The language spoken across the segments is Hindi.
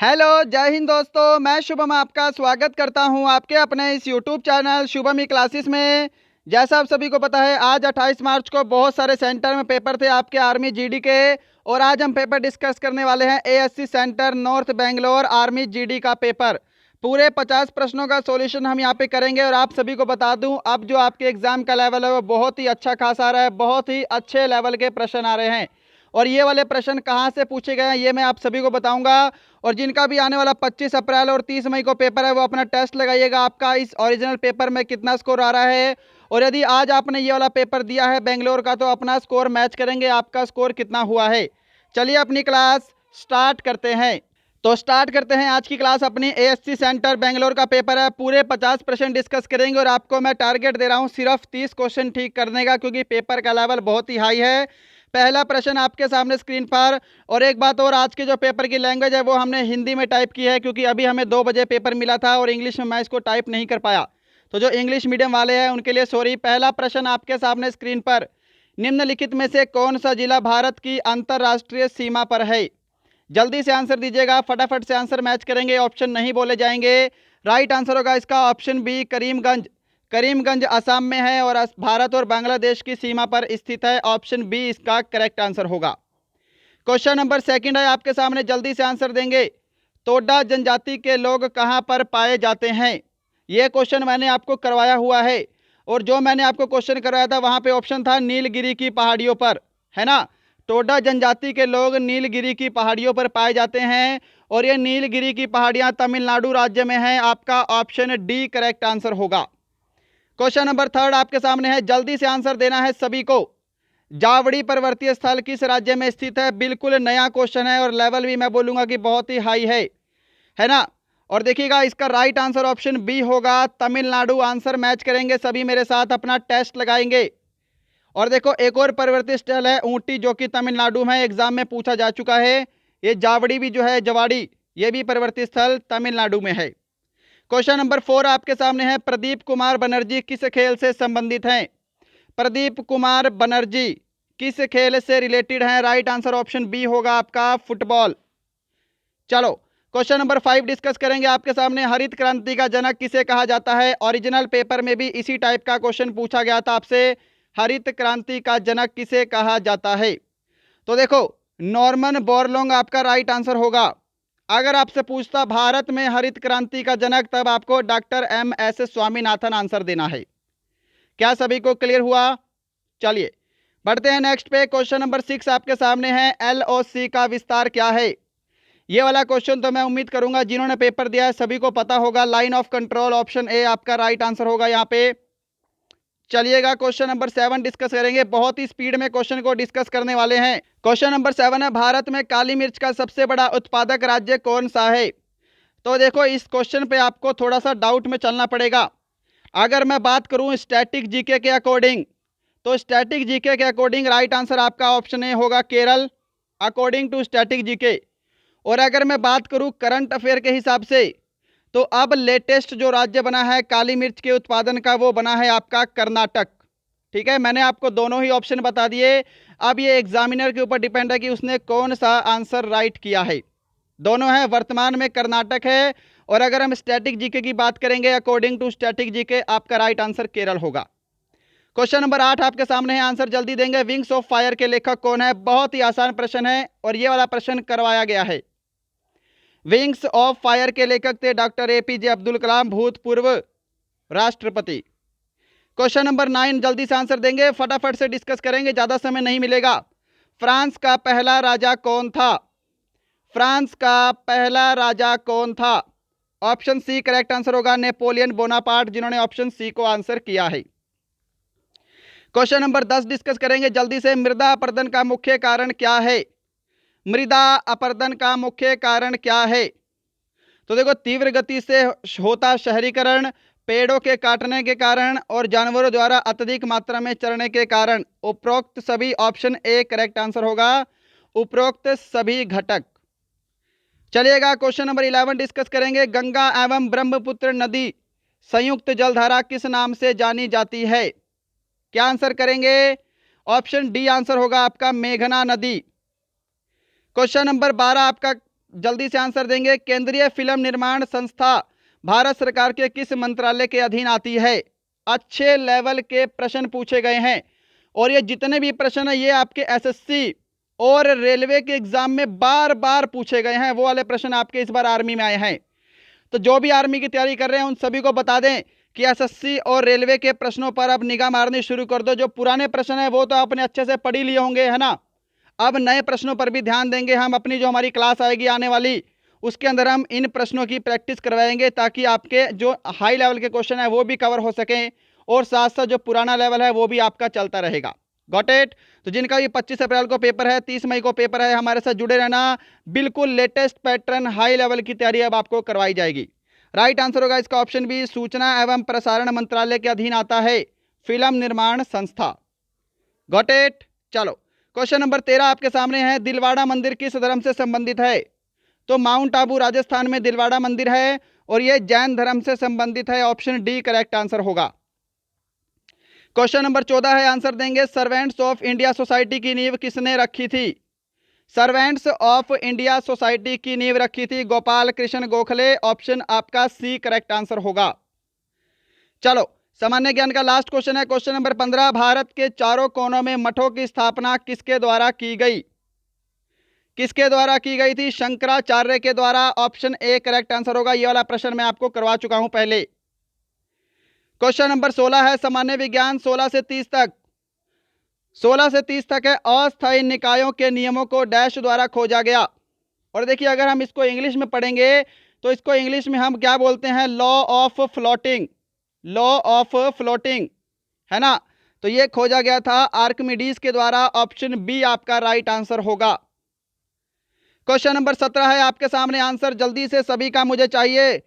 हेलो, जय हिंद दोस्तों। मैं शुभम आपका स्वागत करता हूं आपके अपने इस यूट्यूब चैनल शुभम ई क्लासेस में। जैसा आप सभी को पता है, आज 28 मार्च को बहुत सारे सेंटर में पेपर थे आपके आर्मी जीडी के। और आज हम पेपर डिस्कस करने वाले हैं ASC centre north Bangalore army GD का पेपर। पूरे 50 प्रश्नों का सॉल्यूशन हम यहाँ पे करेंगे। और आप सभी को बता दूं, अब जो आपके एग्जाम का लेवल है वो बहुत ही अच्छा खासा आ रहा है, बहुत ही अच्छे लेवल के प्रश्न आ रहे हैं। और ये वाले प्रश्न कहाँ से पूछे गए हैं ये मैं आप सभी को बताऊंगा। और जिनका भी आने वाला 25 अप्रैल और 30 मई को पेपर है वो अपना टेस्ट लगाइएगा, आपका इस ओरिजिनल पेपर में कितना स्कोर आ रहा है। और यदि आज आपने ये वाला पेपर दिया है बेंगलोर का, तो अपना स्कोर मैच करेंगे, आपका स्कोर कितना हुआ है। चलिए अपनी क्लास स्टार्ट करते हैं। तो स्टार्ट करते हैं आज की क्लास। अपनी एएससी सेंटर बेंगलोर का पेपर है, पूरे 50% डिस्कस करेंगे। और आपको मैं टारगेट दे रहा हूँ सिर्फ 30 क्वेश्चन ठीक करने का, क्योंकि पेपर का लेवल बहुत ही हाई है। पहला प्रश्न आपके सामने स्क्रीन पर। और एक बात और, आज के जो पेपर की लैंग्वेज है वो हमने हिंदी में टाइप की है, क्योंकि अभी हमें 2 बजे पेपर मिला था और इंग्लिश में मैं इसको टाइप नहीं कर पाया। तो जो इंग्लिश मीडियम वाले हैं उनके लिए सॉरी। पहला प्रश्न आपके सामने स्क्रीन पर। निम्नलिखित में से कौन सा जिला भारत की अंतर्राष्ट्रीय सीमा पर है। जल्दी से आंसर दीजिएगा, फटाफट से आंसर मैच करेंगे, ऑप्शन नहीं बोले जाएंगे। राइट आंसर होगा इसका ऑप्शन बी, करीमगंज। करीमगंज असम में है और भारत और बांग्लादेश की सीमा पर स्थित है। ऑप्शन बी इसका करेक्ट आंसर होगा। क्वेश्चन नंबर सेकंड है आपके सामने, जल्दी से आंसर देंगे। तोडा जनजाति के लोग कहां पर पाए जाते हैं। यह क्वेश्चन मैंने आपको करवाया हुआ है। और जो मैंने आपको क्वेश्चन करवाया था वहां पे ऑप्शन था नीलगिरी की पहाड़ियों पर, है ना। टोडा जनजाति के लोग नीलगिरी की पहाड़ियों पर पाए जाते हैं। और ये नीलगिरी की पहाड़ियां तमिलनाडु राज्य में हैं। आपका ऑप्शन डी करेक्ट आंसर होगा। क्वेश्चन नंबर थर्ड आपके सामने है, जल्दी से आंसर देना है सभी को। जावड़ी पर्वतीय स्थल किस राज्य में स्थित है। बिल्कुल नया क्वेश्चन है और लेवल भी मैं बोलूंगा कि बहुत ही हाई है ना। और देखिएगा इसका राइट आंसर ऑप्शन बी होगा, तमिलनाडु। आंसर मैच करेंगे सभी मेरे साथ, अपना टेस्ट लगाएंगे। और देखो एक और पर्वतीय स्थल है ऊटी, जो कि तमिलनाडु में एग्जाम में पूछा जा चुका है। ये जावड़ी भी जो है, जवाड़ी, ये भी पर्वतीय स्थल तमिलनाडु में है। क्वेश्चन नंबर 4 आपके सामने है, प्रदीप कुमार बनर्जी किस खेल से संबंधित हैं। प्रदीप कुमार बनर्जी किस खेल से रिलेटेड हैं। राइट आंसर ऑप्शन बी होगा आपका, फुटबॉल। चलो क्वेश्चन नंबर 5 डिस्कस करेंगे आपके सामने। हरित क्रांति का जनक किसे कहा जाता है। ओरिजिनल पेपर में भी इसी टाइप का क्वेश्चन पूछा गया था आपसे, हरित क्रांति का जनक किसे कहा जाता है। तो देखो, नॉर्मन बोरलॉन्ग आपका राइट आंसर होगा। अगर आपसे पूछता भारत में हरित क्रांति का जनक, तब आपको डॉक्टर MS स्वामीनाथन आंसर देना है। क्या सभी को क्लियर हुआ। चलिए बढ़ते हैं नेक्स्ट पे। क्वेश्चन नंबर 6 आपके सामने है, LOC का विस्तार क्या है। ये वाला क्वेश्चन तो मैं उम्मीद करूंगा जिन्होंने पेपर दिया है सभी को पता होगा। Line of control, option A आपका राइट आंसर होगा यहाँ पे। चलिएगा क्वेश्चन नंबर 7 डिस्कस करेंगे, बहुत ही स्पीड में क्वेश्चन को डिस्कस करने वाले हैं। क्वेश्चन नंबर 7 है, भारत में काली मिर्च का सबसे बड़ा उत्पादक राज्य कौन सा है। तो देखो इस क्वेश्चन पे आपको थोड़ा सा डाउट में चलना पड़ेगा। अगर मैं बात करूं स्टैटिक जीके के अकॉर्डिंग, तो स्टैटिक जीके के अकॉर्डिंग राइट आंसर आपका ऑप्शन ए होगा, Kerala, according to static GK. और अगर मैं बात करूं करंट अफेयर के हिसाब से, तो अब लेटेस्ट जो राज्य बना है काली मिर्च के उत्पादन का, वो बना है आपका कर्नाटक। ठीक है, मैंने आपको दोनों ही ऑप्शन बता दिए। अब ये एग्जामिनर के ऊपर डिपेंड है कि उसने कौन सा आंसर राइट किया है। दोनों है, वर्तमान में कर्नाटक है। और अगर हम स्टैटिक जीके की बात करेंगे, अकॉर्डिंग टू स्टैटिक जीके आपका राइट आंसर केरल होगा। क्वेश्चन नंबर 8 आपके सामने है, आंसर जल्दी देंगे। विंग्स ऑफ फायर के लेखक कौन है। बहुत ही आसान प्रश्न है और ये वाला प्रश्न करवाया गया है। विंग्स ऑफ फायर के लेखक थे डॉक्टर APJ अब्दुल कलाम, भूतपूर्व राष्ट्रपति। क्वेश्चन नंबर 9 जल्दी से आंसर देंगे, फटाफट से डिस्कस करेंगे, ज्यादा समय नहीं मिलेगा। फ्रांस का पहला राजा कौन था। फ्रांस का पहला राजा कौन था। ऑप्शन सी करेक्ट आंसर होगा, नेपोलियन बोनापार्ट, जिन्होंने ऑप्शन सी को आंसर किया है। क्वेश्चन नंबर 10 डिस्कस करेंगे जल्दी से, मृदा अपरदन का मुख्य कारण क्या है। मृदा अपरदन का मुख्य कारण क्या है। तो देखो, तीव्र गति से होता शहरीकरण, पेड़ों के काटने के कारण और जानवरों द्वारा अत्यधिक मात्रा में चरने के कारण। उपरोक्त सभी, ऑप्शन ए करेक्ट आंसर होगा, उपरोक्त सभी घटक। चलिएगा क्वेश्चन नंबर 11 डिस्कस करेंगे, गंगा एवं ब्रह्मपुत्र नदी संयुक्त जलधारा किस नाम से जानी जाती है। क्या आंसर करेंगे। ऑप्शन डी आंसर होगा आपका, मेघना नदी। क्वेश्चन नंबर 12 आपका जल्दी से आंसर देंगे। केंद्रीय फिल्म निर्माण संस्था भारत सरकार के किस मंत्रालय के अधीन आती है? अच्छे लेवल के प्रश्न पूछे गए हैं और ये जितने भी प्रश्न है ये आपके एसएससी और रेलवे के एग्जाम में बार बार पूछे गए हैं। वो वाले प्रश्न आपके इस बार आर्मी में आए हैं। तो जो भी आर्मी की तैयारी कर रहे हैं उन सभी को बता दें कि एसएससी और रेलवे के प्रश्नों पर अब निगाह मारनी शुरू कर दो। जो पुराने प्रश्न है वो तो आपने अच्छे से पढ़ ही लिए होंगे, है ना। अब नए प्रश्नों पर भी ध्यान देंगे हम। अपनी जो हमारी क्लास आएगी आने वाली उसके अंदर हम इन प्रश्नों की प्रैक्टिस करवाएंगे ताकि आपके जो हाई लेवल के क्वेश्चन है वो भी कवर हो सकें और साथ साथ जो पुराना लेवल है वो भी आपका चलता रहेगा। Got it. तो जिनका ये 25 अप्रैल को पेपर है, 30 मई को पेपर है, हमारे साथ जुड़े रहना। बिल्कुल लेटेस्ट पैटर्न हाई लेवल की तैयारी अब आपको करवाई जाएगी। राइट आंसर होगा इसका ऑप्शन बी, सूचना एवं प्रसारण मंत्रालय के अधीन आता है फिल्म निर्माण संस्था। Got it. चलो क्वेश्चन नंबर 13 आपके सामने है। दिलवाड़ा मंदिर किस धर्म से संबंधित है? तो माउंट आबू राजस्थान में दिलवाड़ा मंदिर है और यह जैन धर्म से संबंधित है। ऑप्शन डी करेक्ट आंसर होगा। क्वेश्चन नंबर 14 है, आंसर देंगे। सर्वेंट्स ऑफ इंडिया सोसाइटी की नींव किसने रखी थी? सर्वेंट्स ऑफ इंडिया सोसाइटी की नींव रखी थी गोपाल कृष्ण गोखले। ऑप्शन आपका सी करेक्ट आंसर होगा। चलो सामान्य ज्ञान का लास्ट क्वेश्चन है, क्वेश्चन नंबर 15। भारत के चारों कोनों में मठों की स्थापना किसके द्वारा की गई? किसके द्वारा की गई थी? शंकराचार्य के द्वारा। ऑप्शन ए करेक्ट आंसर होगा। ये वाला प्रश्न मैं आपको करवा चुका हूं पहले। क्वेश्चन नंबर 16 है, सामान्य विज्ञान 16 से 30 तक। 16 से 30 तक है, अस्थायी निकायों के नियमों को डैश द्वारा खोजा गया। और देखिए अगर हम इसको इंग्लिश में पढ़ेंगे तो इसको इंग्लिश में हम क्या बोलते हैं? Law of floating. Law of floating, है ना। तो ये खोजा गया था आर्किमिडीज के द्वारा। ऑप्शन बी आपका राइट आंसर होगा। क्वेश्चन नंबर 17 है आपके सामने, आंसर जल्दी से सभी का मुझे चाहिए।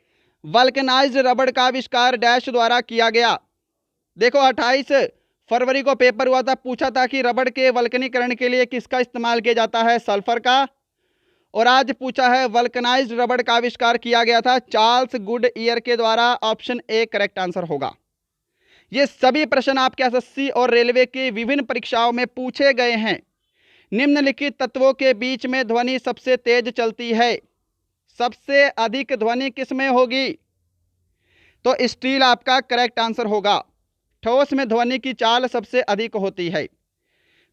वल्कनाइज्ड रबड़ का आविष्कार डैश द्वारा किया गया। देखो 28 फरवरी को पेपर हुआ था, पूछा था कि रबड़ के वल्कनीकरण के लिए किसका इस्तेमाल किया जाता है? सल्फर का। और आज पूछा है वल्कनाइज्ड रबड़ का आविष्कार किया गया था चार्ल्स गुड ईयर के द्वारा। ऑप्शन ए करेक्ट आंसर होगा। ये सभी प्रश्न आपके एसएससी और रेलवे की विभिन्न परीक्षाओं में पूछे गए हैं। निम्नलिखित तत्वों के बीच में ध्वनि सबसे तेज चलती है। सबसे अधिक ध्वनि किसमें होगी? तो स्टील आपका करेक्ट आंसर होगा। ठोस में ध्वनि की चाल सबसे अधिक होती है।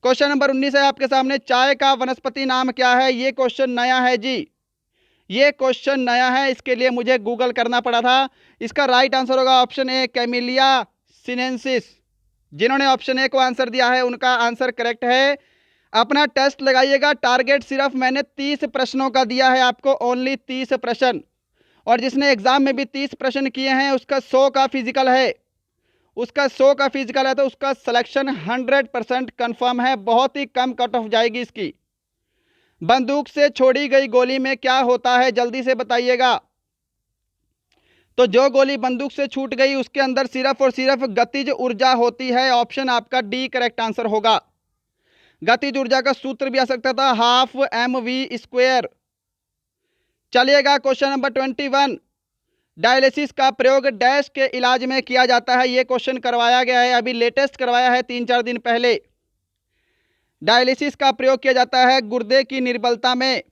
क्वेश्चन नंबर 19 है आपके सामने, चाय का वनस्पति नाम क्या है? ये क्वेश्चन नया है जी, ये क्वेश्चन नया है, इसके लिए मुझे गूगल करना पड़ा था। इसका राइट आंसर होगा ऑप्शन ए कैमिलिया सिनेंसिस। जिन्होंने ऑप्शन ए को आंसर दिया है उनका आंसर करेक्ट है। अपना टेस्ट लगाइएगा। टारगेट सिर्फ मैंने 30 प्रश्नों का दिया है आपको, ओनली 30 प्रश्न। और जिसने एग्जाम में भी 30 प्रश्न किए हैं उसका 100 का फिजिकल है, उसका 100 का फिजिकल है, तो उसका सिलेक्शन 100% कन्फर्म है। बहुत ही कम कट ऑफ जाएगी इसकी। बंदूक से छोड़ी गई गोली में क्या होता है? जल्दी से बताइएगा। तो जो गोली बंदूक से छूट गई उसके अंदर सिर्फ और सिर्फ गतिज ऊर्जा होती है। ऑप्शन आपका डी करेक्ट आंसर होगा। गतिज ऊर्जा का सूत्र भी आ सकता था हाफ mv²। चलिएगा क्वेश्चन नंबर 21। डायलिसिस का प्रयोग डैश के इलाज में किया जाता है। यह क्वेश्चन करवाया गया है, अभी लेटेस्ट करवाया है 3-4 दिन पहले। डायलिसिस का प्रयोग किया जाता है गुर्दे की निर्बलता में,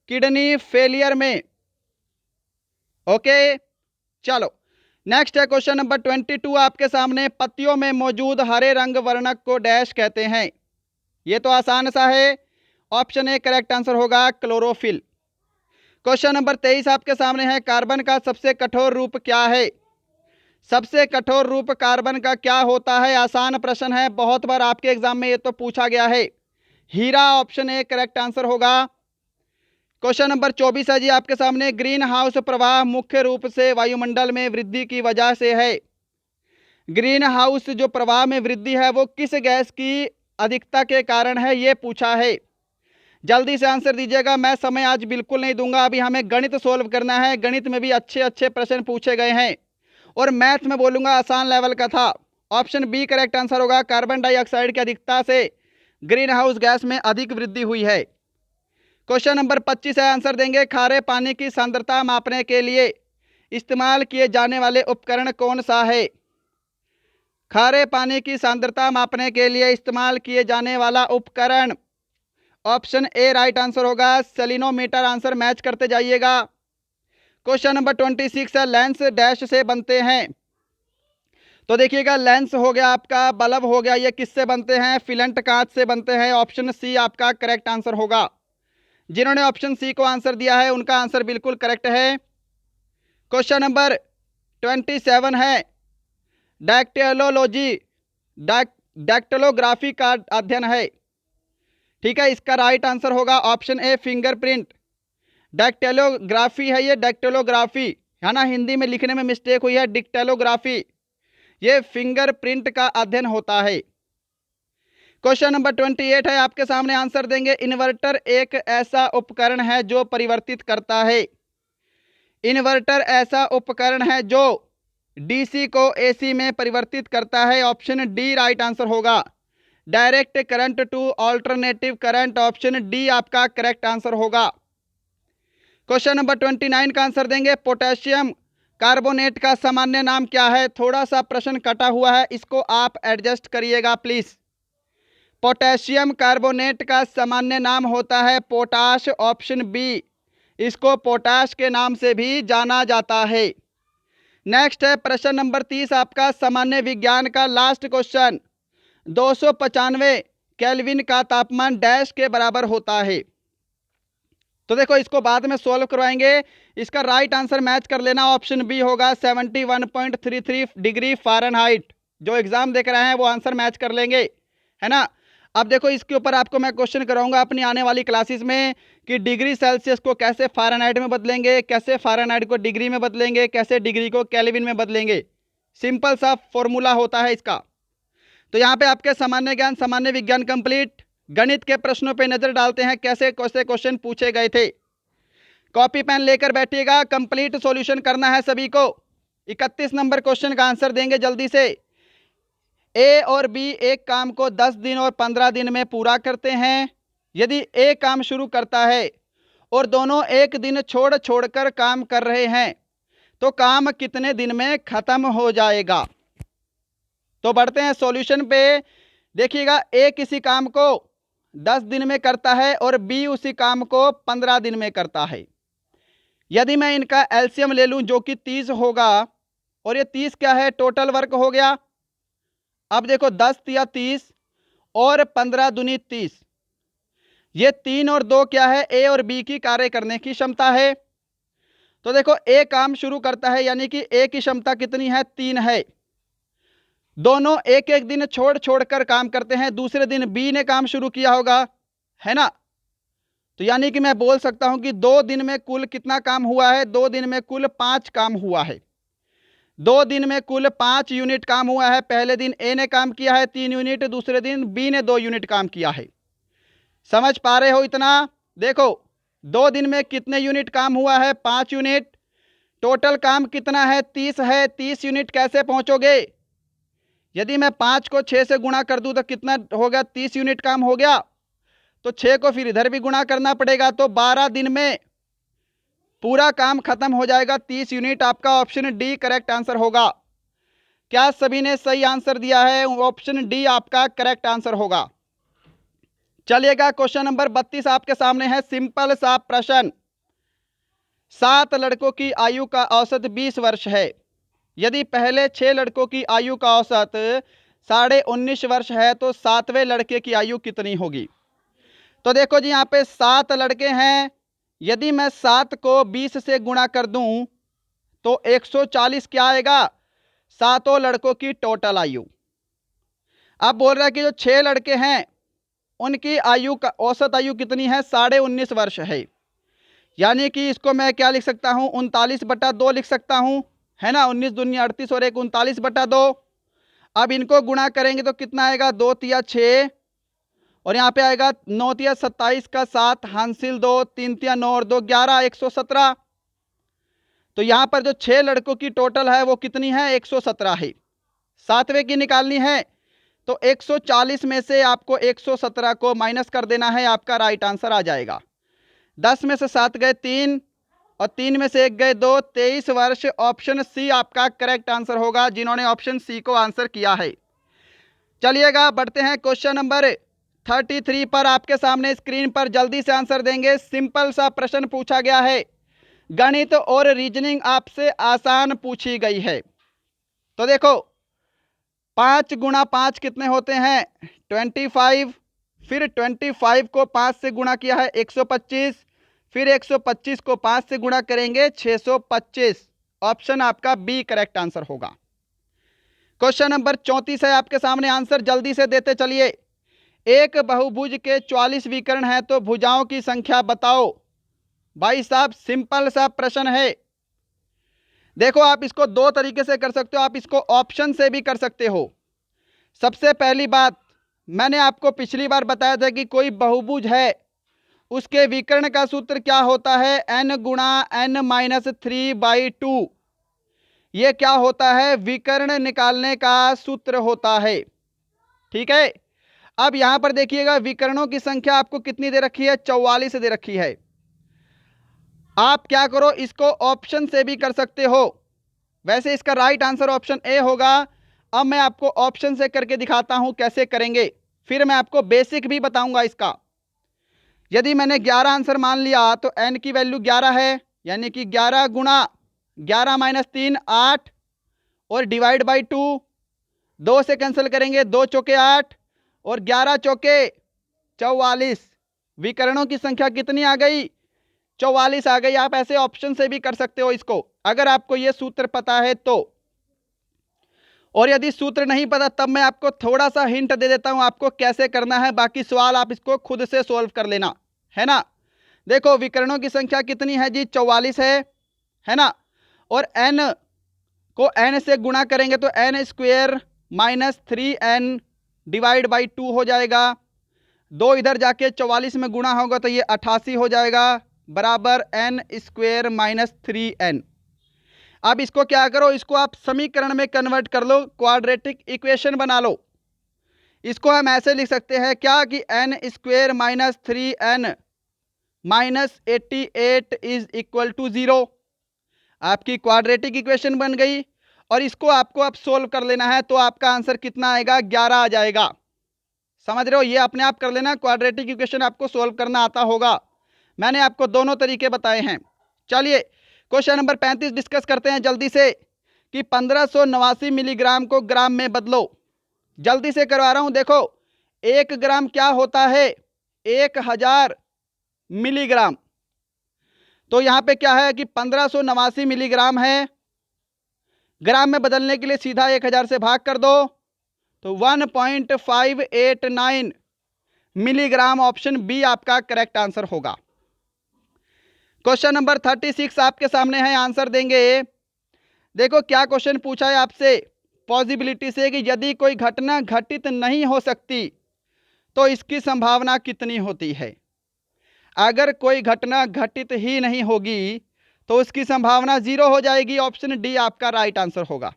किडनी फेलियर में। ओके चलो नेक्स्ट है क्वेश्चन नंबर 22 आपके सामने। पत्तियों में मौजूद हरे रंग वर्णक को डैश कहते हैं। ये तो आसान सा है। ऑप्शन ए करेक्ट आंसर होगा क्लोरोफिल। क्वेश्चन नंबर 23 आपके सामने है, कार्बन का सबसे कठोर रूप क्या है? सबसे कठोर रूप कार्बन का क्या होता है? आसान प्रश्न है, बहुत बार आपके एग्जाम में ये तो पूछा गया है। हीरा। ऑप्शन ए करेक्ट आंसर होगा। क्वेश्चन नंबर 24 है जी आपके सामने, ग्रीन हाउस प्रवाह मुख्य रूप से वायुमंडल में वृद्धि की वजह से है। ग्रीन हाउस जो प्रवाह में वृद्धि है वो किस गैस की अधिकता के कारण है, ये पूछा है। जल्दी से आंसर दीजिएगा। मैं समय आज बिल्कुल नहीं दूंगा, अभी हमें गणित सोल्व करना है। गणित में भी अच्छे अच्छे प्रश्न पूछे गए हैं और मैथ में बोलूंगा आसान लेवल का था। ऑप्शन बी करेक्ट आंसर होगा। कार्बन डाइऑक्साइड की अधिकता से ग्रीन हाउस गैस में अधिक वृद्धि हुई है। क्वेश्चन नंबर 25 है, आंसर देंगे। खारे पानी की सांद्रता मापने के लिए इस्तेमाल किए जाने वाले उपकरण कौन सा है? खारे पानी की सांद्रता मापने के लिए इस्तेमाल किए जाने वाला उपकरण, ऑप्शन ए राइट आंसर होगा, सेलिनोमीटर। आंसर मैच करते जाइएगा। क्वेश्चन नंबर 26 है, लेंस डैश से बनते हैं। तो देखिएगा, लेंस हो गया आपका, बल्ब हो गया, ये किससे बनते हैं? फिलेंट कांच से बनते हैं। ऑप्शन सी आपका करेक्ट आंसर होगा। जिन्होंने ऑप्शन सी को आंसर दिया है उनका आंसर बिल्कुल करेक्ट है। क्वेश्चन नंबर 27 है, डैक्टिलोलॉजी, डैक्टिलोग्राफी का अध्ययन है। ठीक है, इसका राइट आंसर होगा ऑप्शन ए फिंगरप्रिंट। डैक्टिलोग्राफी है ये, डैक्टिलोग्राफी है ना, हिंदी में लिखने में मिस्टेक हुई है, डिक्टेलोग्राफी। ये फिंगरप्रिंट का अध्ययन होता है। क्वेश्चन नंबर 28 है, आपके सामने आंसर देंगे। इन्वर्टर एक ऐसा उपकरण है जो परिवर्तित करता है। इन्वर्टर ऐसा उपकरण है जो डीसी को एसी में परिवर्तित करता है। ऑप्शन डी राइट आंसर होगा। Direct current two alternative current, option D आपका करेक्ट आंसर होगा। क्वेश्चन नंबर 29 का आंसर देंगे। पोटेशियम कार्बोनेट का सामान्य नाम क्या है? थोड़ा सा प्रश्न कटा हुआ है, इसको आप एडजस्ट करिएगा प्लीज। पोटेशियम कार्बोनेट का सामान्य नाम होता है पोटाश, ऑप्शन बी। इसको पोटाश के नाम से भी जाना जाता है। नेक्स्ट है प्रश्न नंबर 30 आपका, सामान्य विज्ञान का लास्ट क्वेश्चन। 295 केल्विन का तापमान डैश के बराबर होता है। तो देखो, इसको बाद में सॉल्व करवाएंगे। इसका राइट आंसर मैच कर लेना, ऑप्शन बी होगा 71.33 डिग्री फ़ारेनहाइट। जो एग्जाम देख रहे हैं वो आंसर मैच कर लेंगे, है ना। अब देखो, इसके ऊपर आपको मैं क्वेश्चन कराऊंगा अपनी आने वाली क्लासेस में कि डिग्री सेल्सियस को कैसे फ़ारेनहाइट में बदलेंगे, कैसे फ़ारेनहाइट को डिग्री में बदलेंगे, कैसे डिग्री को केल्विन में बदलेंगे। सिंपल सा फॉर्मूला होता है इसका। तो यहाँ पे आपके सामान्य ज्ञान, सामान्य विज्ञान कंप्लीट। गणित के प्रश्नों पे नजर डालते हैं, कैसे कैसे क्वेश्चन पूछे गए थे। कॉपी पेन लेकर बैठिएगा, कंप्लीट सॉल्यूशन करना है सभी को। 31 नंबर क्वेश्चन का आंसर देंगे जल्दी से। ए और बी एक काम को 10 दिन और 15 दिन में पूरा करते हैं। यदि ए काम शुरू करता है और दोनों एक दिन छोड़ छोड़कर काम कर रहे हैं तो काम कितने दिन में खत्म हो जाएगा? तो बढ़ते हैं सॉल्यूशन पे। देखिएगा, ए किसी काम को 10 दिन में करता है और बी उसी काम को 15 दिन में करता है। यदि मैं इनका एलसीएम ले लूं जो कि 30 होगा, और ये 30 क्या है? टोटल वर्क हो गया। अब देखो, 10 या 30 और 15 दूनी 30, ये 3 और 2 क्या है? ए और बी की कार्य करने की क्षमता है। तो देखो, ए काम शुरू करता है यानी कि ए की क्षमता कितनी है? 3 है। दोनों एक एक दिन छोड़ छोड़कर काम करते हैं। दूसरे दिन बी ने काम शुरू किया होगा, है ना। तो यानी कि मैं बोल सकता हूं कि 2 दिन में कुल कितना काम हुआ है? 2 दिन में कुल 5 काम हुआ है। 2 दिन में कुल 5 यूनिट काम हुआ है। पहले दिन ए ने काम किया है 3 यूनिट, दूसरे दिन बी ने 2 यूनिट काम किया है। समझ पा रहे हो इतना? देखो, 2 दिन में कितने यूनिट काम हुआ है? 5 यूनिट। टोटल काम कितना है? 30 है। 30 यूनिट कैसे पहुंचोगे? यदि मैं 5 को 6 से गुणा कर दूं तो कितना हो गया? 30 यूनिट काम हो गया। तो 6 को फिर इधर भी गुणा करना पड़ेगा, तो 12 दिन में पूरा काम खत्म हो जाएगा। 30 यूनिट आपका ऑप्शन डी करेक्ट आंसर होगा। क्या सभी ने सही आंसर दिया है? ऑप्शन डी आपका करेक्ट आंसर होगा। चलिएगा, क्वेश्चन नंबर 32 आपके सामने है। सिंपल सा प्रश्न। 7 लड़कों की आयु का औसत 20 वर्ष है। यदि पहले 6 लड़कों की आयु का औसत 19.5 वर्ष है तो 7वें लड़के की आयु कितनी होगी? तो देखो जी, यहाँ पे 7 लड़के हैं। यदि मैं 7 को 20 से गुणा कर दूं तो 140 क्या आएगा? 7 लड़कों की टोटल आयु। अब बोल रहा है कि जो 6 लड़के हैं उनकी आयु का औसत आयु कितनी है? 19.5 वर्ष है। यानी कि इसको मैं क्या लिख सकता हूं? 39/2 लिख सकता हूं, है ना। 19 दूनी 38 और 1 39/2। अब इनको गुणा करेंगे तो कितना आएगा? 2 तिया 6 और यहाँ पे आएगा 9 तिया 27 का 7 हासिल 2, 3 तिया 9 और 2 11, 117। तो यहाँ पर जो 6 लड़कों की टोटल है वो कितनी है? 117 है। 7वें की निकालनी है तो 140 में से आपको 117 को माइनस कर देना है, आपका राइट आंसर आ जाएगा। 10 में से 7 गए 3 और 3 में से 1 गए 2, 23 वर्ष। ऑप्शन सी आपका करेक्ट आंसर होगा, जिन्होंने ऑप्शन सी को आंसर किया है। चलिएगा, बढ़ते हैं क्वेश्चन नंबर 33 पर आपके सामने स्क्रीन पर जल्दी से आंसर देंगे। सिंपल सा प्रश्न पूछा गया है, गणित और रीजनिंग आपसे आसान पूछी गई है। तो देखो 5 गुणा 5 कितने होते हैं 25, फिर 25 को 5 से गुणा किया है 125, फिर 125 को 5 से गुणा करेंगे 625। ऑप्शन आपका बी करेक्ट आंसर होगा। क्वेश्चन नंबर 34 है आपके सामने, आंसर जल्दी से देते चलिए। एक बहुभुज के 44 विकर्ण हैं तो भुजाओं की संख्या बताओ। भाई साहब सिंपल सा प्रश्न है। देखो आप इसको दो तरीके से कर सकते हो, आप इसको ऑप्शन से भी कर सकते हो। सबसे पहली बात, मैंने आपको पिछली बार बताया था कि कोई बहुभुज है उसके विकर्ण का सूत्र क्या होता है, n गुणा n-3/2। ये क्या होता है, विकर्ण निकालने का सूत्र होता है। ठीक है, अब यहां पर देखिएगा विकर्णों की संख्या आपको कितनी दे रखी है, 44 दे रखी है। आप क्या करो, इसको ऑप्शन से भी कर सकते हो। वैसे इसका राइट आंसर ऑप्शन ए होगा। अब मैं आपको ऑप्शन से करके दिखाता हूं कैसे करेंगे, फिर मैं आपको बेसिक भी बताऊंगा इसका। यदि मैंने 11 आंसर मान लिया तो n की वैल्यू 11 है, यानी कि 11 गुणा 11 - 3 8 और डिवाइड बाई 2, 2 से कैंसिल करेंगे, 2 चौके 8 और 11 चौके 44। विकर्णों की संख्या कितनी आ गई, 44 आ गई। आप ऐसे ऑप्शन से भी कर सकते हो इसको, अगर आपको यह सूत्र पता है तो। और यदि सूत्र नहीं पता तब मैं आपको थोड़ा सा हिंट दे देता हूं आपको कैसे करना है, बाकी सवाल आप इसको खुद से सोल्व कर लेना, है ना। देखो विकर्णों की संख्या कितनी है जी, 44 है ना। और n को n से गुणा करेंगे तो n² - 3n डिवाइड बाई 2 हो जाएगा। 2 इधर जाके 44 में गुणा होगा तो ये 88 हो जाएगा, बराबर n² - 3n। अब इसको क्या करो, इसको आप समीकरण में कन्वर्ट कर लो, क्वाड्रेटिक इक्वेशन बना लो। इसको हम ऐसे लिख सकते हैं क्या कि n² - 3n - 88 is equal to 0। आपकी क्वाड्रेटिक इक्वेशन बन गई। और इसको आपको अब सोल्व कर लेना है तो आपका आंसर कितना आएगा, 11 आ जाएगा। समझ रहे हो, ये अपने आप कर लेना, क्वाड्रेटिक इक्वेशन आपको सोल्व करना आता होगा। मैंने आपको दोनों तरीके बताए हैं। चलिए क्वेश्चन नंबर 35 डिस्कस करते हैं जल्दी से, कि 1589 मिलीग्राम को ग्राम में बदलो। जल्दी से करवा रहा हूं। देखो 1 ग्राम क्या होता है, 1000 मिलीग्राम। तो यहां पे क्या है कि 1589 मिलीग्राम है, ग्राम में बदलने के लिए सीधा 1000 से भाग कर दो तो 1.589 मिलीग्राम। ऑप्शन बी आपका करेक्ट आंसर होगा। क्वेश्चन नंबर 36 आपके सामने है, आंसर देंगे। देखो क्या क्वेश्चन पूछा है आपसे, पॉसिबिलिटी से कि यदि कोई घटना घटित नहीं हो सकती तो इसकी संभावना कितनी होती है। अगर कोई घटना घटित ही नहीं होगी तो उसकी संभावना 0 हो जाएगी। ऑप्शन डी आपका राइट आंसर होगा।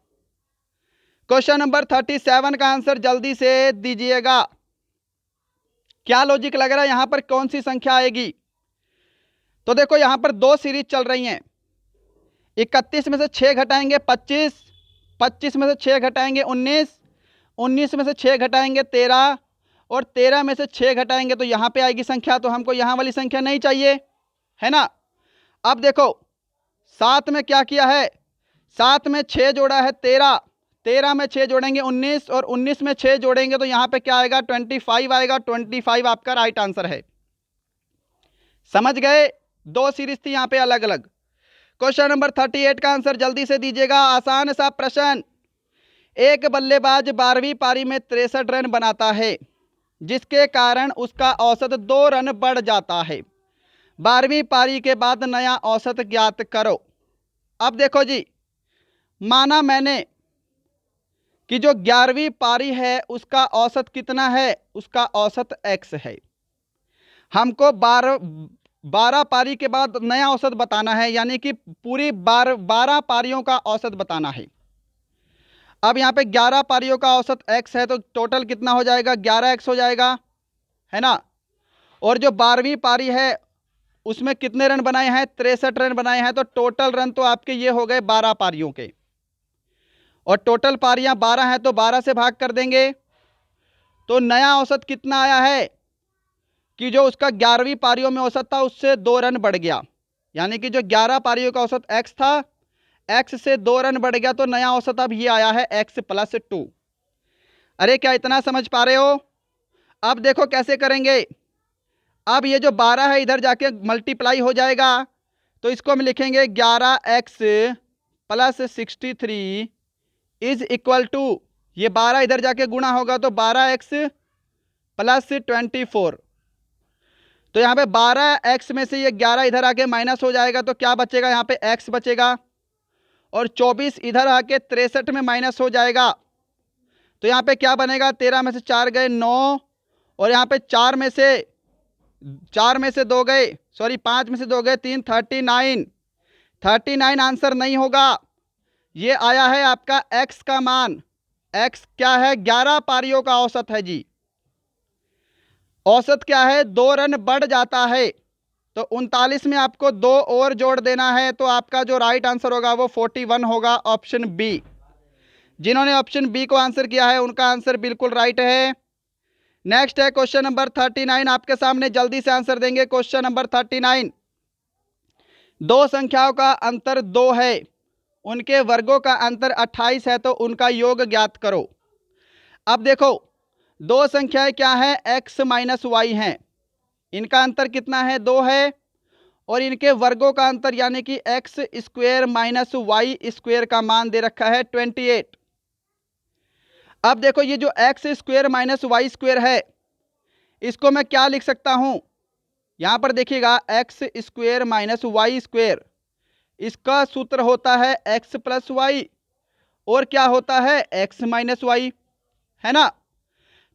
क्वेश्चन नंबर 37 का आंसर जल्दी से दीजिएगा। क्या लॉजिक लग रहा है, यहां पर कौन सी संख्या आएगी। तो देखो यहां पर दो सीरीज चल रही हैं, 31 में से 6 घटाएंगे 25, 25 में से 6 घटाएंगे 19, 19 में से 6 घटाएंगे 13 और 13 में से 6 घटाएंगे तो यहां पे आएगी संख्या। तो हमको यहां वाली संख्या नहीं चाहिए, है ना। अब देखो 7 में क्या किया है, 7 में 6 जोड़ा है 13, 13 में 6 जोड़ेंगे 19 और 19 में 6 जोड़ेंगे तो यहां पे क्या आएगा, 25 आएगा। 25 आपका राइट आंसर है। समझ गए, दो सीरीज थी यहां पे अलग अलग। क्वेश्चन नंबर 38 का आंसर जल्दी से दीजिएगा, आसान सा प्रश्न। एक बल्लेबाज 12वीं पारी में 63 रन बनाता है, जिसके कारण उसका औसत 2 रन बढ़ जाता है। 12वीं पारी के बाद नया औसत ज्ञात करो। अब देखो जी, माना मैंने कि जो 11वीं पारी है उसका औसत कितना है, उसका औसत x है। हमको 12 पारी के बाद नया औसत बताना है, यानी कि पूरी 12 पारियों का औसत बताना है। अब यहाँ पे 11 पारियों का औसत x है तो टोटल कितना हो जाएगा, 11x हो जाएगा, है ना। और जो 12वीं पारी है उसमें कितने रन बनाए हैं, 63 रन बनाए हैं। तो टोटल रन तो आपके ये हो गए 12 पारियों के, और टोटल पारियां 12 हैं तो 12 से भाग कर देंगे तो नया औसत कितना आया है, कि जो उसका 11वीं पारियों में औसत था उससे 2 रन बढ़ गया, यानी कि जो 11 पारियों का औसत x था, x से 2 रन बढ़ गया, तो नया औसत अब ये आया है x+2। अरे क्या इतना समझ पा रहे हो? अब देखो कैसे करेंगे। अब ये जो 12 है इधर जाके मल्टीप्लाई हो जाएगा, तो इसको हम लिखेंगे 11x+63 इज इक्वल टू, ये 12 इधर जाके गुणा होगा तो 12x+24। तो यहाँ पे 12x में से ये 11 इधर आके माइनस हो जाएगा, तो क्या बचेगा? यहाँ पे x बचेगा, और 24 इधर आके 63 में माइनस हो जाएगा, तो यहाँ पे क्या बनेगा? 13 में से 4 गए 9, और यहाँ पे 4 में से 2 गए, सॉरी 5 में से 2 गए 3, 39 आंसर नहीं होगा। ये आया है आपका x का मान। x क्या है? 11 पारियों का औसत है जी। औसत क्या है? 2 रन बढ़ जाता है, तो 39 में आपको 2 और जोड़ देना है, तो आपका जो राइट आंसर होगा वो 41 होगा, ऑप्शन बी। जिन्होंने ऑप्शन बी को आंसर किया है उनका आंसर बिल्कुल राइट है। नेक्स्ट है क्वेश्चन नंबर 39 आपके सामने, जल्दी से आंसर देंगे। क्वेश्चन नंबर 39, दो संख्याओं का अंतर 2 है, उनके वर्गों का अंतर 28 है, तो उनका योग ज्ञात करो। अब देखो, दो संख्याएं क्या है? x माइनस वाई है, इनका अंतर कितना है? 2 है, और इनके वर्गों का अंतर यानी कि x square minus y square का मान दे रखा है 28। अब देखो, ये जो x square minus y square है, इसको मैं क्या लिख सकता हूं? यहां पर देखिएगा, x square minus y square, इसका सूत्र होता है एक्स प्लस वाई, और क्या होता है? एक्स माइनस वाई, है ना।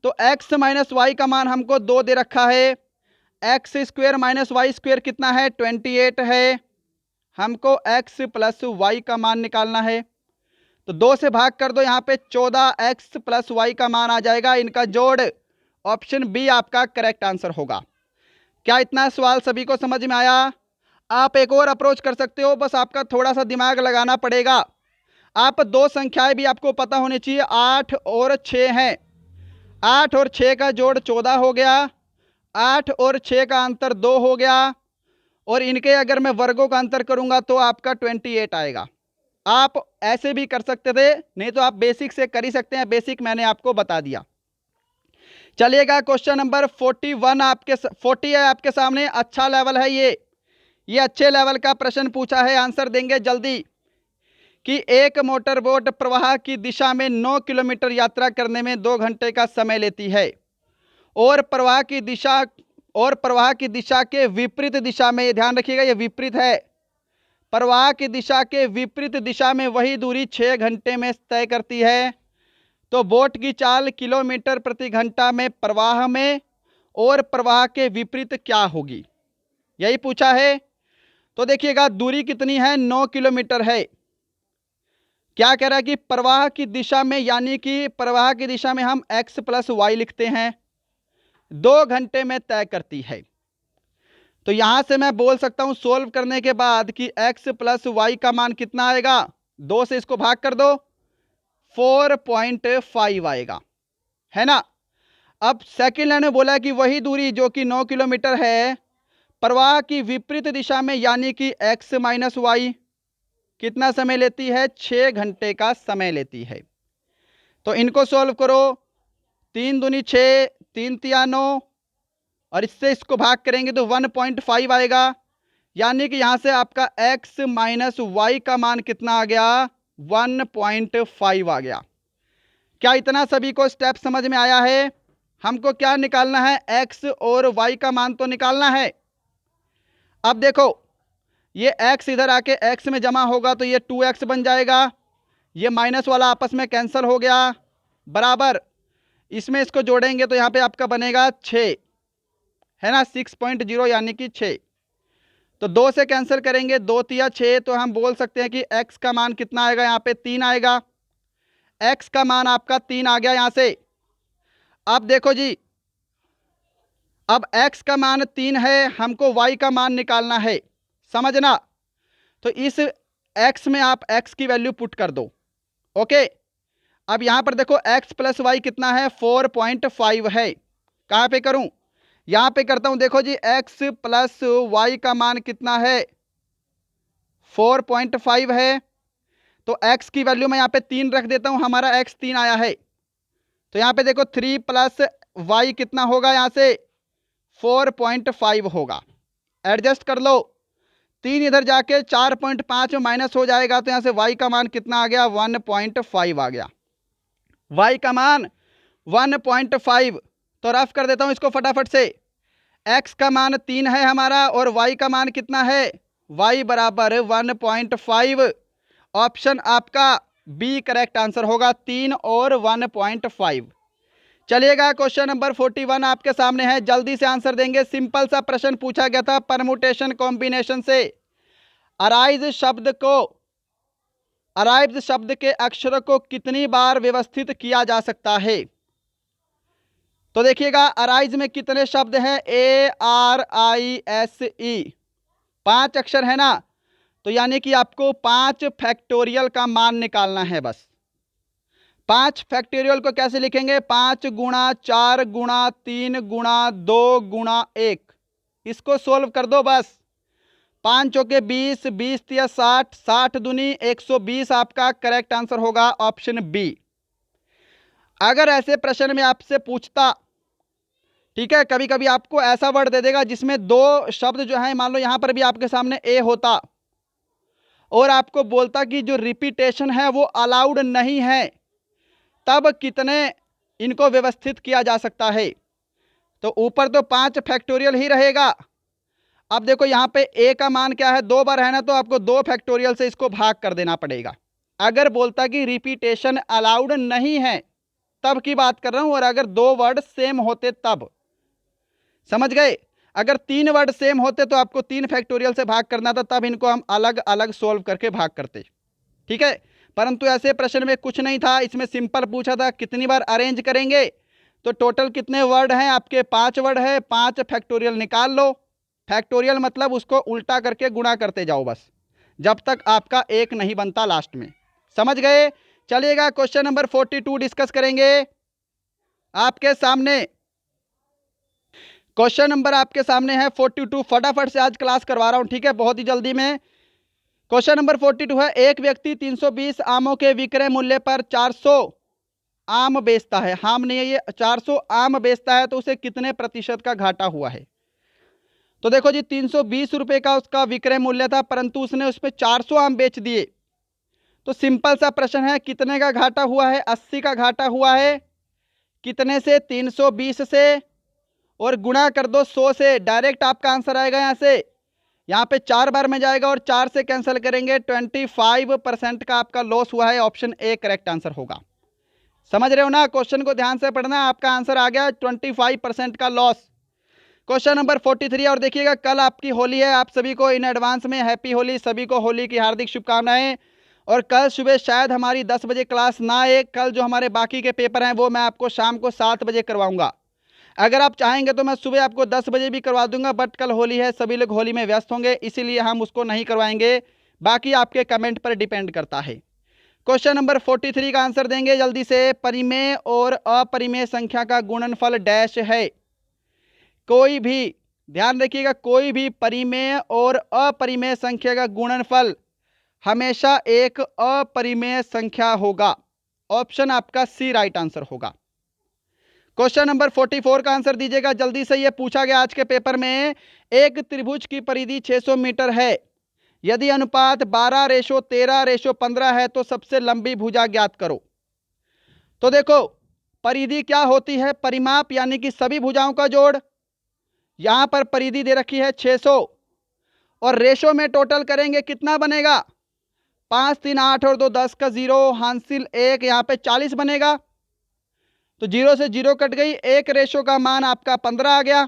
तो एक्स माइनस वाई का मान हमको 2 दे रखा है, x square minus y square कितना है? 28 है, हमको एक्स प्लस वाई का मान निकालना है, तो 2 से भाग कर दो, यहाँ पे 14x प्लस वाई का मान आ जाएगा, इनका जोड़। ऑप्शन बी आपका करेक्ट आंसर होगा। क्या इतना सवाल सभी को समझ में आया? आप एक और अप्रोच कर सकते हो, बस आपका थोड़ा सा दिमाग लगाना पड़ेगा। आप दो संख्याएं भी आपको पता होनी चाहिए, 8 और 6 हैं, 8 और 6 का जोड़ 14 हो गया, 8 और 6 का अंतर 2 हो गया, और इनके अगर मैं वर्गों का अंतर करूंगा तो आपका 28 आएगा। आप ऐसे भी कर सकते थे, नहीं तो आप बेसिक से कर ही सकते हैं, बेसिक मैंने आपको बता दिया। चलिएगा, क्वेश्चन नंबर 40 है आपके सामने। अच्छा लेवल है ये अच्छे लेवल का प्रश्न पूछा है, आंसर देंगे जल्दी। कि एक मोटर बोट प्रवाह की दिशा में 9 किलोमीटर यात्रा करने में 2 घंटे का समय लेती है, और प्रवाह की दिशा के विपरीत दिशा में, ध्यान रखिएगा ये विपरीत है, प्रवाह की दिशा के विपरीत दिशा में वही दूरी 6 घंटे में तय करती है, तो बोट की चाल किलोमीटर प्रति घंटा में प्रवाह में और प्रवाह के विपरीत क्या होगी, यही पूछा है। तो देखिएगा, दूरी कितनी है? 9 किलोमीटर है। क्या कह रहा है कि प्रवाह की दिशा में, यानी कि प्रवाह की दिशा में हम x प्लस वाई लिखते हैं, 2 घंटे में तय करती है। तो यहां से मैं बोल सकता हूं सोल्व करने के बाद कि x प्लस वाई का मान कितना आएगा? 2 से इसको भाग कर दो, 4.5 आएगा, है ना। अब सेकंड लाइन में बोला कि वही दूरी जो कि 9 किलोमीटर है, प्रवाह की विपरीत दिशा में, यानी कि x माइनस वाई कितना समय लेती है? 6 घंटे का समय लेती है। तो इनको सॉल्व करो, 3 दूनी 6, 3 तिया 9, और इससे इसको भाग करेंगे तो 1.5 आएगा, यानी कि यहां से आपका x माइनस वाई का मान कितना आ गया? 1.5 आ गया। क्या इतना सभी को स्टेप समझ में आया है? हमको क्या निकालना है? x और y का मान तो निकालना है। अब देखो, ये x इधर आके x में जमा होगा तो ये 2x बन जाएगा, ये माइनस वाला आपस में कैंसिल हो गया, बराबर इसमें इसको जोड़ेंगे तो यहाँ पे आपका बनेगा 6, है ना, 6.0 यानी कि 6। तो 2 से कैंसिल करेंगे, 2 तिया 6, तो हम बोल सकते हैं कि x का मान कितना आएगा? यहाँ पे 3 आएगा, x का मान आपका 3 आ गया यहां से। अब देखो जी, अब x का मान 3 है, हमको y का मान निकालना है, समझना। तो इस x में आप x की वैल्यू पुट कर दो, ओके। अब यहां पर देखो x प्लस वाई कितना है? 4.5 है। कहां पे करूं? यहां पे करता हूं, देखो जी x प्लस वाई का मान कितना है 4.5 है। तो x की वैल्यू मैं यहां पे 3 रख देता हूं, हमारा x 3 आया है। तो यहां पे देखो 3 प्लस वाई कितना होगा, यहां से 4.5 होगा। एडजस्ट कर लो, 3 इधर जाके 4.5 में माइनस हो जाएगा, तो यहां से y का मान कितना आ गया 1.5 आ गया। y का मान 1.5। तो रफ कर देता हूं इसको फटाफट से। x का मान 3 है हमारा और y का मान कितना है, y बराबर 1.5। ऑप्शन आपका बी करेक्ट आंसर होगा, 3 और 1.5। चलिएगा क्वेश्चन नंबर 41 आपके सामने है, जल्दी से आंसर देंगे। सिंपल सा प्रश्न पूछा गया था, परमुटेशन कॉम्बिनेशन से अराइज शब्द के अक्षरों को कितनी बार व्यवस्थित किया जा सकता है। तो देखिएगा अराइज में कितने शब्द हैं, ARISE 5 अक्षर है ना। तो यानी कि आपको 5 फैक्टोरियल का मान निकालना है बस। 5 फैक्टोरियल को कैसे लिखेंगे, 5 गुणा 4 गुणा 3 गुणा 2 गुणा 1। इसको सोल्व कर दो बस। 5 चौके 20, 20 तिया 60, 60 दूनी 120 आपका करेक्ट आंसर होगा, ऑप्शन बी। अगर ऐसे प्रश्न में आपसे पूछता, ठीक है, कभी कभी आपको ऐसा वर्ड दे देगा जिसमें 2 शब्द जो है, मान लो यहां पर भी आपके सामने ए होता और आपको बोलता कि जो रिपीटेशन है वो अलाउड नहीं है, तब कितने इनको व्यवस्थित किया जा सकता है। तो ऊपर तो 5 फैक्टोरियल ही रहेगा। अब देखो यहां पे ए का मान क्या है, 2 बार है ना, तो आपको 2 फैक्टोरियल से इसको भाग कर देना पड़ेगा। अगर बोलता कि रिपीटेशन अलाउड नहीं है, तब की बात कर रहा हूं, और अगर 2 वर्ड सेम होते तब, समझ गए। अगर 3 वर्ड सेम होते तो आपको 3 फैक्टोरियल से भाग करना था, तब इनको हम अलग अलग सोल्व करके भाग करते, ठीक है। परंतु ऐसे प्रश्न में कुछ नहीं था, इसमें सिंपल पूछा था कितनी बार अरेंज करेंगे। तो टोटल कितने वर्ड हैं आपके, 5 वर्ड है, 5 फैक्टोरियल निकाल लो। फैक्टोरियल मतलब उसको उल्टा करके गुणा करते जाओ बस, जब तक आपका 1 नहीं बनता लास्ट में, समझ गए। चलिएगा क्वेश्चन नंबर 42 डिस्कस करेंगे आपके सामने। क्वेश्चन नंबर आपके सामने है 42, फटाफट से आज क्लास करवा रहा हूं, ठीक है, बहुत ही जल्दी में। क्वेश्चन नंबर 42 है, एक व्यक्ति 320 आमों के विक्रय मूल्य पर 400 आम बेचता है, आम नहीं है ये, 400 आम बेचता है, तो उसे कितने प्रतिशत का घाटा हुआ है। तो देखो जी 320 रुपए का उसका विक्रय मूल्य था, परंतु उसने उस पर 400 आम बेच दिए। तो सिंपल सा प्रश्न है, कितने का घाटा हुआ है, 80 का घाटा हुआ है। कितने से, 320 से, और गुणा कर दो 100 से, डायरेक्ट आपका आंसर आएगा। यहां से यहां पे 4 बार में जाएगा और 4 से कैंसिल करेंगे, 25% का आपका लॉस हुआ है, ऑप्शन ए करेक्ट आंसर होगा। समझ रहे हो ना, क्वेश्चन को ध्यान से पढ़ना, आपका आंसर आ गया 25% का लॉस। क्वेश्चन नंबर 43, और देखिएगा कल आपकी होली है, आप सभी को इन एडवांस में हैप्पी होली, सभी को होली की हार्दिक शुभकामनाएं। और कल सुबह शायद हमारी 10 बजे क्लास ना आए, कल जो हमारे बाकी के पेपर हैं वो मैं आपको शाम को 7 बजे करवाऊंगा। अगर आप चाहेंगे तो मैं सुबह आपको 10 बजे भी करवा दूंगा, बट कल होली है, सभी लोग होली में व्यस्त होंगे, इसीलिए हम उसको नहीं करवाएंगे। बाकी आपके कमेंट पर डिपेंड करता है। क्वेश्चन नंबर 43 का आंसर देंगे जल्दी से। परिमेय और अपरिमेय संख्या का गुणनफल डैश है। कोई भी, ध्यान रखिएगा, कोई भी परिमेय और अपरिमेय संख्या का गुणनफल हमेशा एक अपरिमेय संख्या होगा, ऑप्शन आपका सी राइट आंसर होगा। क्वेश्चन नंबर 44 का आंसर दीजिएगा जल्दी से। यह पूछा गया आज के पेपर में, एक त्रिभुज की परिधि 600 मीटर है, यदि अनुपात 12:13:15 है तो सबसे लंबी भुजा ज्ञात करो। तो देखो परिधि क्या होती है, परिमाप यानी कि सभी भुजाओं का जोड़। यहां पर परिधि दे रखी है 600, और रेशो में टोटल करेंगे कितना बनेगा, 5 3 8 और 2 10 का 0, हासिल 1, यहां पे 40 बनेगा। तो 0 से 0 कट गई, एक रेशो का मान आपका 15 आ गया।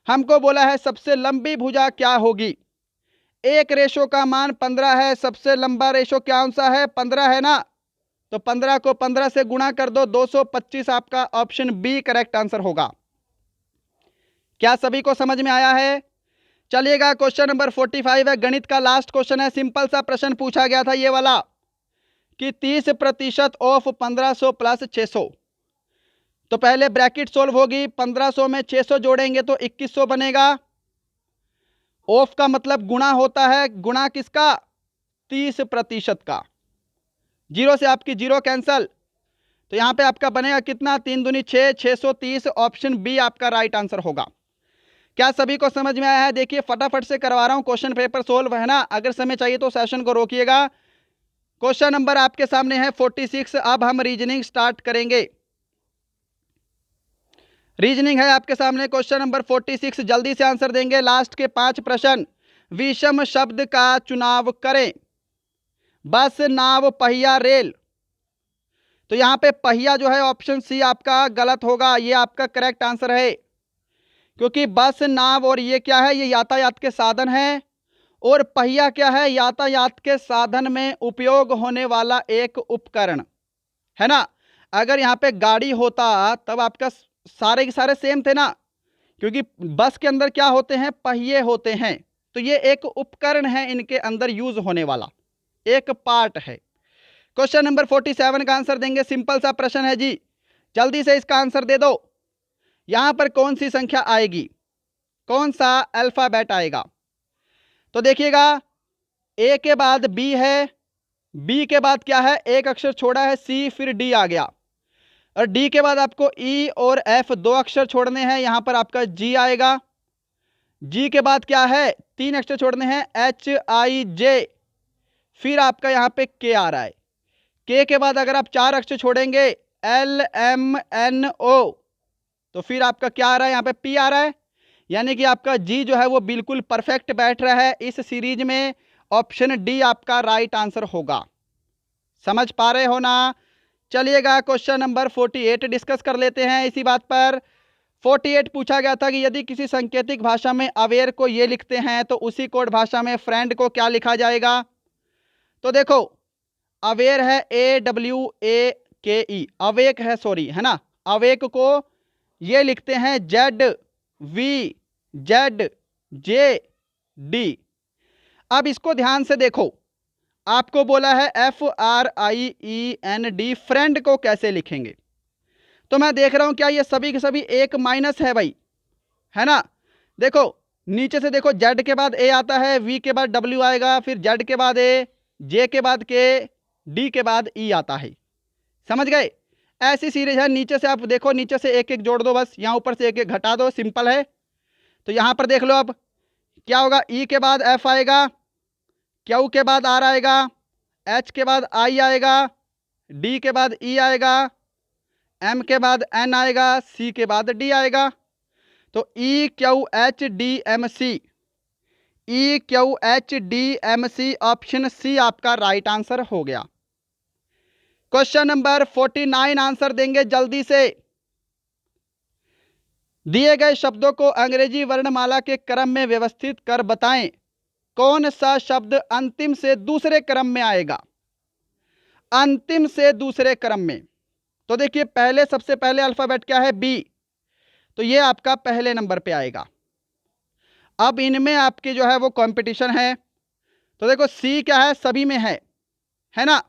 हमको बोला है सबसे लंबी भुजा क्या होगी, एक रेशो का मान 15 है, सबसे लंबा रेशो क्या सा है, 15 है ना। तो 15 को 15 से गुणा कर दो, 225 आपका ऑप्शन बी करेक्ट आंसर होगा। क्या सभी को समझ में आया है। चलिएगा क्वेश्चन नंबर 45 है, गणित का लास्ट क्वेश्चन है। सिंपल सा प्रश्न पूछा गया था ये वाला कि 30% ऑफ 1500 प्लस 600, तो पहले ब्रैकेट सोल्व होगी, 1500 में 600 जोड़ेंगे तो 2100 बनेगा। ऑफ का मतलब गुणा होता है, गुणा किसका? 30% का। जीरो से आपकी जीरो कैंसल, तो यहां पे आपका बनेगा कितना? 3 दूनी 6, 630। ऑप्शन बी आपका राइट आंसर होगा। क्या सभी को समझ में आया है? देखिए फटाफट से करवा रहा हूं क्वेश्चन पेपर सोल्व, है ना। अगर समय चाहिए तो सेशन को रोकिएगा। क्वेश्चन नंबर आपके सामने है 46। अब हम रीजनिंग स्टार्ट करेंगे। रीजनिंग है आपके सामने क्वेश्चन नंबर 46। जल्दी से आंसर देंगे। लास्ट के 5 प्रश्न। विषम शब्द का चुनाव करें। बस, नाव, पहिया, रेल। तो यहां पे पहिया जो है ऑप्शन सी आपका गलत होगा, ये आपका करेक्ट आंसर है, क्योंकि बस, नाव और ये क्या है? ये यातायात के साधन है, और पहिया क्या है? यातायात के साधन में उपयोग होने वाला एक उपकरण, है ना। अगर यहाँ पे गाड़ी होता तब आपका सारे के सारे सेम थे ना, क्योंकि बस के अंदर क्या होते हैं? पहिए होते हैं। तो ये एक उपकरण है, इनके अंदर यूज होने वाला एक पार्ट है। क्वेश्चन नंबर 47 का आंसर देंगे। सिंपल सा प्रश्न है जी, जल्दी से इसका आंसर दे दो। यहां पर कौन सी संख्या आएगी? कौन सा अल्फाबेट आएगा? तो देखिएगा, ए के बाद बी है, बी के बाद क्या है? एक अक्षर छोड़ा है सी, फिर डी आ गया, और डी के बाद आपको ई और एफ 2 अक्षर छोड़ने हैं, यहां पर आपका जी आएगा। जी के बाद क्या है? 3 अक्षर छोड़ने हैं, एच आई जे, फिर आपका यहां पे के आ रहा है। के के बाद अगर आप 4 अक्षर छोड़ेंगे, एल एम एन ओ, तो फिर आपका क्या आ रहा है? यहां पे पी आ रहा है। यानी कि आपका जी जो है वो बिल्कुल परफेक्ट बैठ रहा है इस सीरीज में। ऑप्शन डी आपका राइट आंसर होगा। समझ पा रहे हो ना? चलिएगा क्वेश्चन नंबर 48 डिस्कस कर लेते हैं इसी बात पर। 48 पूछा गया था कि यदि किसी सांकेतिक भाषा में अवेयर को ये लिखते हैं तो उसी कोड भाषा में फ्रेंड को क्या लिखा जाएगा? तो देखो, अवेयर है AWAKE, अवेक है, सॉरी, है ना। अवेक को ये लिखते हैं ZVZJD। अब इसको ध्यान से देखो, आपको बोला है FRIEND, फ्रेंड को कैसे लिखेंगे? तो मैं देख रहा हूं क्या ये सभी के सभी एक माइनस है भाई, है ना। देखो नीचे से देखो, जेड के बाद ए आता है, वी के बाद डब्ल्यू आएगा, फिर जेड के बाद ए, जे के बाद के, डी के बाद ई आता है। समझ गए? ऐसी सीरीज है। नीचे से आप देखो, नीचे से एक एक जोड़ दो बस, यहां ऊपर से एक एक घटा दो, सिंपल है। तो यहां पर देख लो अब क्या होगा। ई के बाद एफ आएगा, क्यू के बाद आर आएगा, एच के बाद आई आएगा, डी के बाद ई आएगा, एम के बाद एन आएगा, सी के बाद डी आएगा। तो EQHDMC, EQHDMC, ऑप्शन सी आपका राइट आंसर हो गया। क्वेश्चन नंबर 49 आंसर देंगे जल्दी से। दिए गए शब्दों को अंग्रेजी वर्णमाला के क्रम में व्यवस्थित कर बताएं। कौन सा शब्द अंतिम से दूसरे क्रम में आएगा? अंतिम से दूसरे क्रम में। तो देखिए, पहले सबसे पहले अल्फाबेट क्या है? बी, तो ये आपका पहले नंबर पे आएगा। अब इनमें आपके जो है वो कंपटीशन है। तो देखो सी क्या है? सभी में है ना।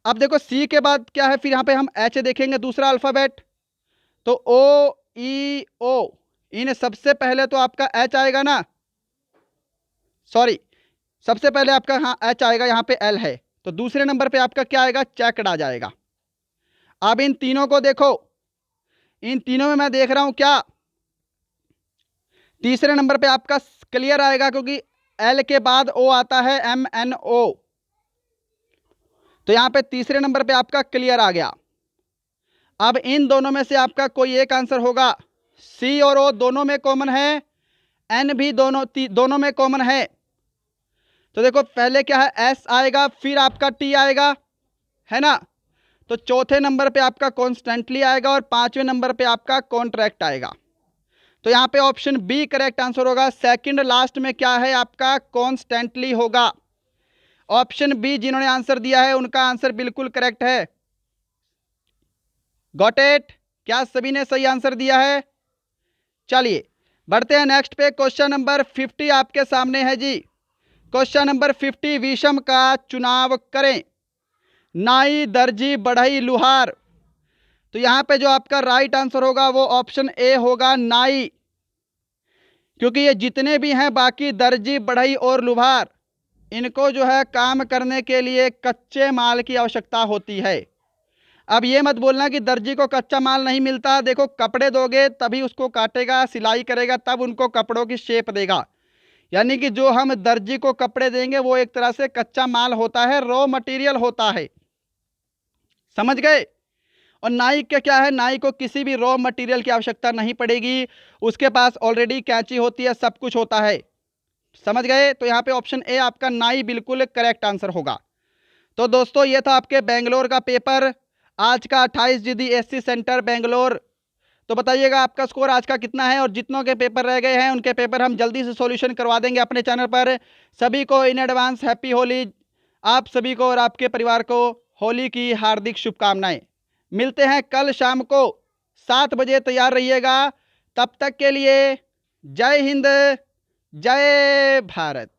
अब देखो सी के बाद क्या है? फिर यहां पे हम एच देखेंगे, दूसरा अल्फाबेट। तो ओ, ई, ओ, इन सबसे पहले तो आपका एच आएगा ना, सॉरी, सबसे पहले आपका हाँ एच आएगा, यहां पे एल है, तो दूसरे नंबर पे आपका क्या आएगा? चेकड आ जाएगा। अब इन तीनों को देखो, इन तीनों में मैं देख रहा हूं क्या? तीसरे नंबर पे आपका क्लियर आएगा, क्योंकि एल के बाद ओ आता है, MNO, तो यहां पे तीसरे नंबर पे आपका क्लियर आ गया। अब इन दोनों में से आपका कोई एक आंसर होगा। सी और ओ दोनों में कॉमन है, एन भी दोनों में कॉमन है। तो देखो पहले क्या है? एस आएगा, फिर आपका टी आएगा, है ना। तो चौथे नंबर पे आपका कॉन्स्टेंटली आएगा, और पांचवें नंबर पे आपका कॉन्ट्रैक्ट आएगा। तो यहां पे ऑप्शन बी करेक्ट आंसर होगा। सेकंड लास्ट में क्या है आपका? कॉन्स्टेंटली होगा। ऑप्शन बी जिन्होंने आंसर दिया है उनका आंसर बिल्कुल करेक्ट है। Got it? क्या सभी ने सही आंसर दिया है? चलिए बढ़ते हैं नेक्स्ट पे। क्वेश्चन नंबर 50 आपके सामने है जी। क्वेश्चन नंबर 50, विषम का चुनाव करें। नाई, दर्जी, बढ़ई, लुहार। तो यहाँ पे जो आपका राइट आंसर होगा वो ऑप्शन ए होगा, नाई। क्योंकि ये जितने भी हैं बाकी दर्जी, बढ़ई और लुहार, इनको जो है काम करने के लिए कच्चे माल की आवश्यकता होती है। अब ये मत बोलना कि दर्जी को कच्चा माल नहीं मिलता। देखो, कपड़े दोगे तभी उसको काटेगा, सिलाई करेगा, तब उनको कपड़ों की शेप देगा। यानी कि जो हम दर्जी को कपड़े देंगे वो एक तरह से कच्चा माल होता है, रॉ मटेरियल होता है। समझ गए। और नाई का क्या है, नाई को किसी भी रॉ मटेरियल की आवश्यकता नहीं पड़ेगी, उसके पास ऑलरेडी कैंची होती है, सब कुछ होता है। समझ गए। तो यहाँ पे ऑप्शन ए आपका नाई बिल्कुल करेक्ट आंसर होगा। तो दोस्तों ये था आपके बेंगलोर का पेपर, आज का 28 जीडी एससी सेंटर बेंगलोर। तो बताइएगा आपका स्कोर आज का कितना है, और जितनों के पेपर रह गए हैं उनके पेपर हम जल्दी से सॉल्यूशन करवा देंगे अपने चैनल पर। सभी को इन एडवांस हैप्पी होली। आप सभी को और आपके परिवार को होली की हार्दिक शुभकामनाएं। मिलते हैं कल शाम को 7 बजे, तैयार रहिएगा। तब तक के लिए जय हिंद, जय भारत।